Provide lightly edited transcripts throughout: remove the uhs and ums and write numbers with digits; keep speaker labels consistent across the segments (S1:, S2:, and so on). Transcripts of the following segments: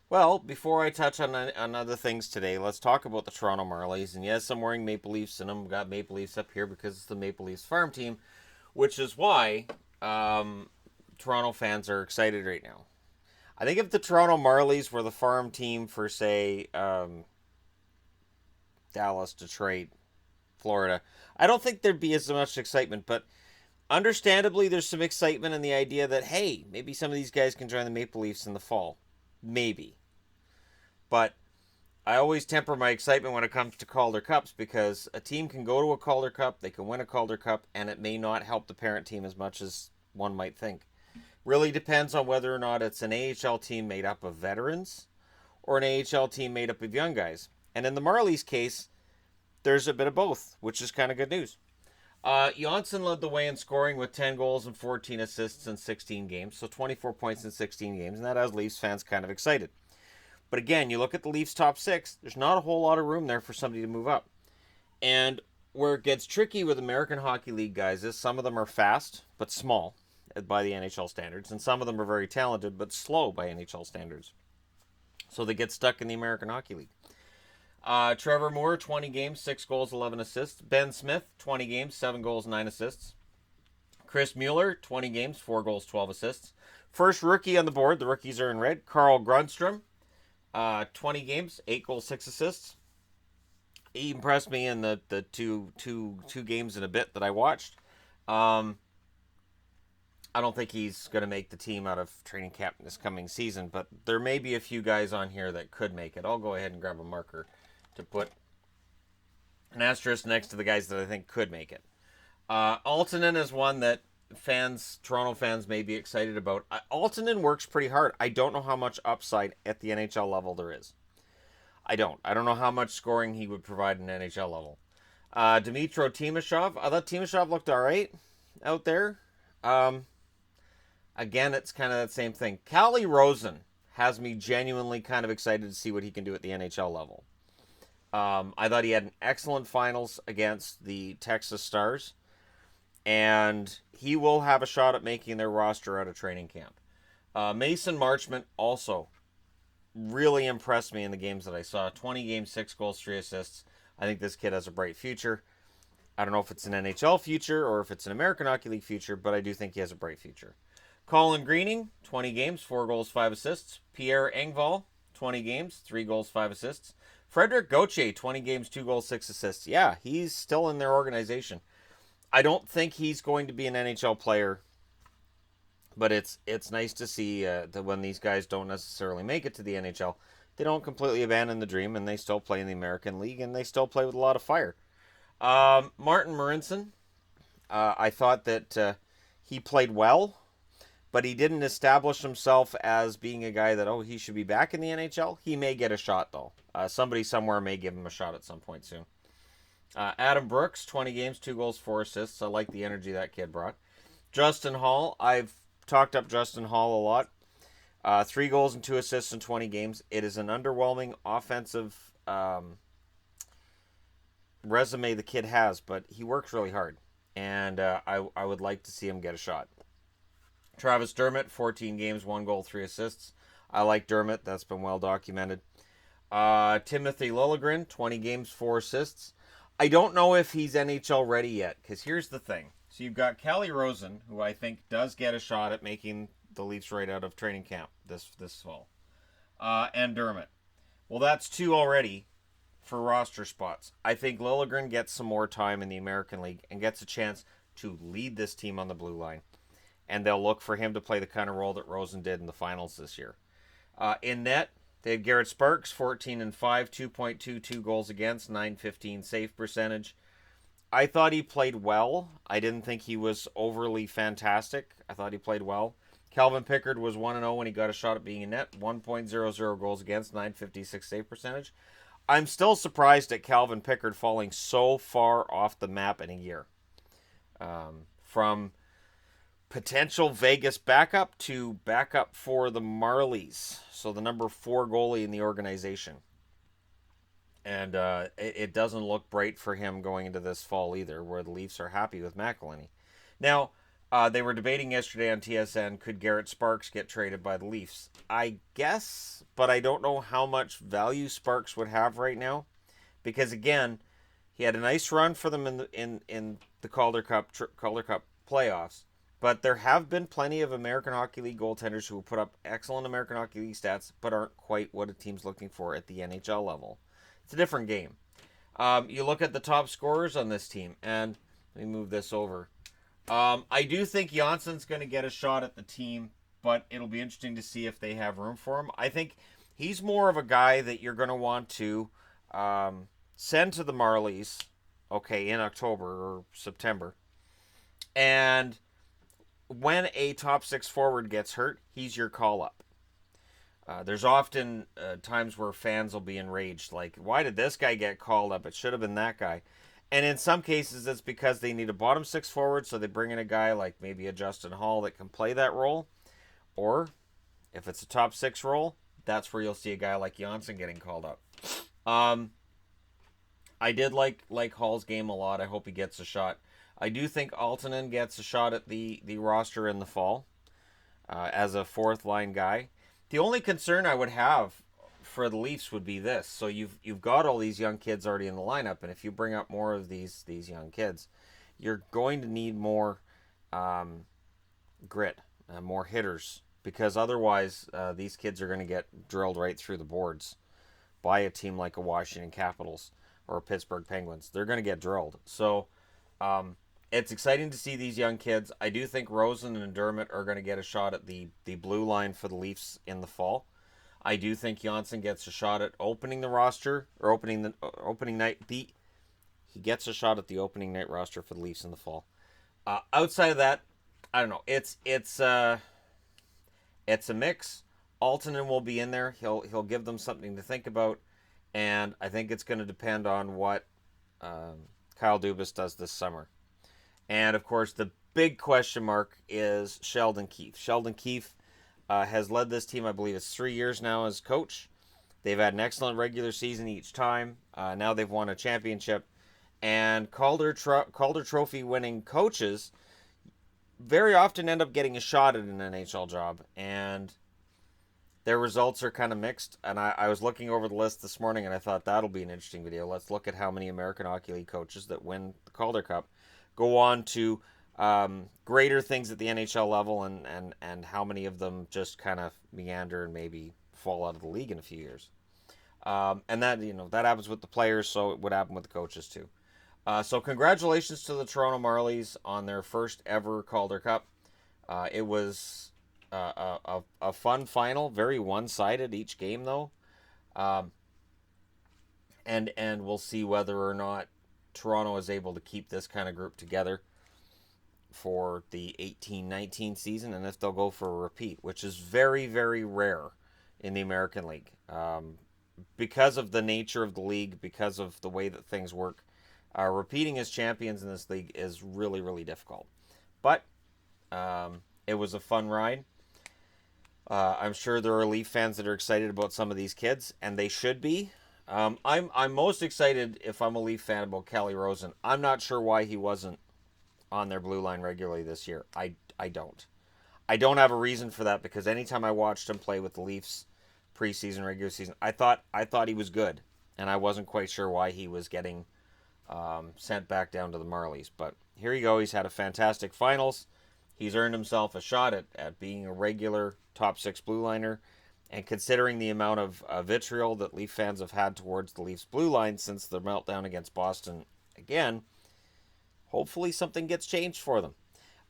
S1: Well, before I touch on other things today, let's talk about the Toronto Marlies. And yes, I'm wearing Maple Leafs and I'm got Maple Leafs up here because it's the Maple Leafs farm team, which is why Toronto fans are excited right now. I think if the Toronto Marlies were the farm team for, say, Dallas, Detroit, Florida, I don't think there'd be as much excitement. But understandably, there's some excitement in the idea that, hey, maybe some of these guys can join the Maple Leafs in the fall. Maybe. But I always temper my excitement when it comes to Calder Cups because a team can go to a Calder Cup, they can win a Calder Cup, and it may not help the parent team as much as one might think. Really depends on whether or not it's an AHL team made up of veterans or an AHL team made up of young guys. And in the Marlies case, there's a bit of both, which is kind of good news. Janssen led the way in scoring with 10 goals and 14 assists in 16 games, so 24 points in 16 games, and that has Leafs fans kind of excited. But again, you look at the Leafs' top six, there's not a whole lot of room there for somebody to move up. And where it gets tricky with American Hockey League guys is some of them are fast, but small by the NHL standards, and some of them are very talented, but slow by NHL standards. So they get stuck in the American Hockey League. Trevor Moore, 20 games, 6 goals, 11 assists. Ben Smith, 20 games, 7 goals, 9 assists. Chris Mueller, 20 games, 4 goals, 12 assists. First rookie on the board, the rookies are in red, Carl Grundstrom, 20 games, 8 goals, 6 assists. He impressed me in the two games and a bit that I watched. Um, I don't think he's going to make the team out of training camp this coming season, but there may be a few guys on here that could make it. I'll go ahead and grab a marker to put an asterisk next to the guys that I think could make it. Altonen is one that Toronto fans may be excited about. Altonen works pretty hard. I don't know how much upside at the NHL level there is. I don't. I don't know how much scoring he would provide in NHL level. Dmitro Timashov. I thought Timashov looked all right out there. Um, Again, it's kind of that same thing. Callie Rosen has me genuinely kind of excited to see what he can do at the NHL level. I thought he had an excellent finals against the Texas Stars, and he will have a shot at making their roster out of training camp. Mason Marchment also really impressed me in the games that I saw. 20 games, 6 goals, 3 assists. I think this kid has a bright future. I don't know if it's an NHL future or if it's an American Hockey League future, but I do think he has a bright future. Colin Greening, 20 games, 4 goals, 5 assists. Pierre Engvall, 20 games, 3 goals, 5 assists. Frederick Gauthier, 20 games, 2 goals, 6 assists. Yeah, he's still in their organization. I don't think he's going to be an NHL player, but it's nice to see that when these guys don't necessarily make it to the NHL, they don't completely abandon the dream and they still play in the American League and they still play with a lot of fire. Martin Marrinson, I thought that he played well, but he didn't establish himself as being a guy that, oh, he should be back in the NHL. He may get a shot, though. Somebody somewhere may give him a shot at some point soon. Adam Brooks, 20 games, 2 goals, 4 assists. I like the energy that kid brought. Justin Hall, I've talked up Justin Hall a lot. 3 goals and 2 assists in 20 games. It is an underwhelming offensive resume the kid has, but he works really hard. And I would like to see him get a shot. Travis Dermott, 14 games, 1 goal, 3 assists. I like Dermott. That's been well documented. Timothy Liljegren, 20 games, 4 assists. I don't know if he's NHL ready yet, because here's the thing. So you've got Callie Rosen, who I think does get a shot at making the Leafs right out of training camp this fall. And Dermott. Well, that's 2 already for roster spots. I think Liljegren gets some more time in the American League and gets a chance to lead this team on the blue line. And they'll look for him to play the kind of role that Rosen did in the finals this year. In net, they had Garrett Sparks, 14 and 5, 2.22 goals against, 915 save percentage. I thought he played well. I didn't think he was overly fantastic. I thought he played well. Calvin Pickard was 1-0 when he got a shot at being in net, 1.00 goals against, 956 save percentage. I'm still surprised at Calvin Pickard falling so far off the map in a year. From potential Vegas backup to backup for the Marlies, so the number 4 goalie in the organization. And it doesn't look bright for him going into this fall either, where the Leafs are happy with McElhinney. Now, They were debating yesterday on TSN, could Garrett Sparks get traded by the Leafs? I guess, but I don't know how much value Sparks would have right now. Because again, he had a nice run for them in the Calder Cup playoffs. But there have been plenty of American Hockey League goaltenders who put up excellent American Hockey League stats, but aren't quite what a team's looking for at the NHL level. It's a different game. You look at the top scorers on this team, and let me move this over. I do think Janssen's going to get a shot at the team, but it'll be interesting to see if they have room for him. I think he's more of a guy that you're going to want to send to the Marlies, okay, in October or September. And when a top six forward gets hurt, he's your call up. There's often times where fans will be enraged, like, why did this guy get called up? It should have been that guy. And in some cases, it's because they need a bottom six forward, so they bring in a guy like maybe a Justin Hall that can play that role. Or if it's a top six role, that's where you'll see a guy like Janssen getting called up. I did like Hall's game a lot. I hope he gets a shot. I do think Aaltonen gets a shot at the roster in the fall as a fourth line guy. The only concern I would have for the Leafs would be this. So you've got all these young kids already in the lineup, and if you bring up more of these young kids, you're going to need more grit, more hitters, because otherwise these kids are going to get drilled right through the boards by a team like a Washington Capitals or Pittsburgh Penguins. They're going to get drilled. So it's exciting to see these young kids. I do think Rosen and Dermott are going to get a shot at the blue line for the Leafs in the fall. I do think Janssen gets a shot at opening the roster or opening night. He gets a shot at the opening night roster for the Leafs in the fall. Outside of that, I don't know. It's a mix. Aaltonen will be in there. He'll give them something to think about, and I think it's going to depend on what Kyle Dubas does this summer. And of course, the big question mark is Sheldon Keefe. Sheldon Keefe has led this team, I believe it's 3 years now as coach. They've had an excellent regular season each time. Now they've won a championship. And Calder Trophy winning coaches very often end up getting a shot at an NHL job. And their results are kind of mixed. And I was looking over the list this morning and I thought that'll be an interesting video. Let's look at how many American Hockey League coaches that win the Calder Cup go on to greater things at the NHL level, and how many of them just kind of meander and maybe fall out of the league in a few years. And that that happens with the players, so it would happen with the coaches too. So congratulations to the Toronto Marlies on their first ever Calder Cup. It was a fun final, very one-sided each game though, and we'll see whether or not Toronto is able to keep this kind of group together for the 18-19 season, and if they'll go for a repeat, which is very, very rare in the American League. Because of the nature of the league, because of the way that things work, repeating as champions in this league is really, really difficult. But it was a fun ride. I'm sure there are Leaf fans that are excited about some of these kids, and they should be. I'm most excited, if I'm a Leaf fan, about Calle Rosen. I'm not sure why he wasn't on their blue line regularly this year. I don't. I don't have a reason for that, because anytime I watched him play with the Leafs preseason, regular season, I thought he was good, and I wasn't quite sure why he was getting sent back down to the Marlies. But here you go. He's had a fantastic finals. He's earned himself a shot at being a regular top six blue liner. And considering the amount of vitriol that Leaf fans have had towards the Leafs blue line since the meltdown against Boston again, hopefully something gets changed for them.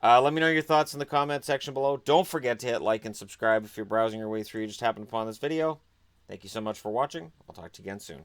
S1: Let me know your thoughts in the comment section below. Don't forget to hit like and subscribe if you're browsing your way through. You just happened upon this video. Thank you so much for watching. I'll talk to you again soon.